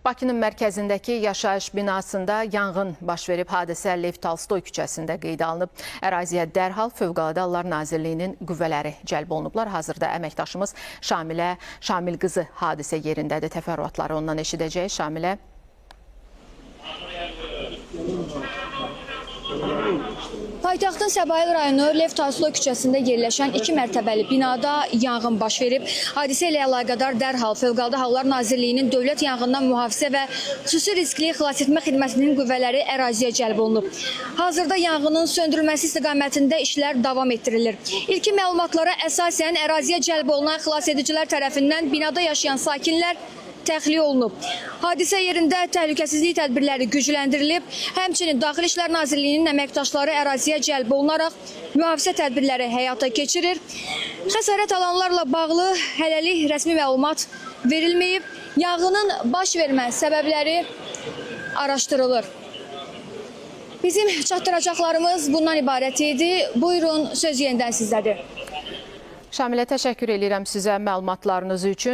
Bakının mərkəzindəki yaşayış binasında yanğın baş verib. Hadisə Lev Tolstoy küçəsində qeydə alınıb. Əraziyə dərhal Fövqəladə Hallar Nazirliyinin qüvvələri cəlb olunublar. Hazırda əməkdaşımız Şamil qızı hadisə yerindədir. Təfərrüatları ondan eşidəcək. Şamilə. Paytaxtın Səbail rayonu Lev Tolstoy küçəsində yerləşən 2 mərtəbəli binada yanğın baş verib. Hadisə ilə əlaqədar dərhal Fövqəladə Hallar Nazirliyinin Dövlət Yanğından Mühafizə və Xüsusi Riskli Xilasetmə Xidmətinin qüvvələri əraziyə cəlb olunub. Hazırda yanğının söndürülməsi istiqamətində işlər davam etdirilir. İlkin məlumatlara əsasən əraziyə cəlb olunan xilasedicilər tərəfindən binada yaşayan sakinlər təxliyə olunub. Hadisə yerində təhlükəsizlik tədbirləri gücləndirilib. Həmçinin Daxili İşlər Nazirliyinin əməkdaşları əraziyə cəlb olunaraq mühafizə tədbirləri həyata keçirir. Xəsarət alanlarla bağlı hələlik rəsmi məlumat verilməyib. Yanğının baş vermə səbəbləri araşdırılır. Bizim çatdıracaqlarımız bundan ibarət idi. Buyurun, söz yenidən sizdədir. Şamilə, təşəkkür edirəm sizə məlumatlarınız üçün.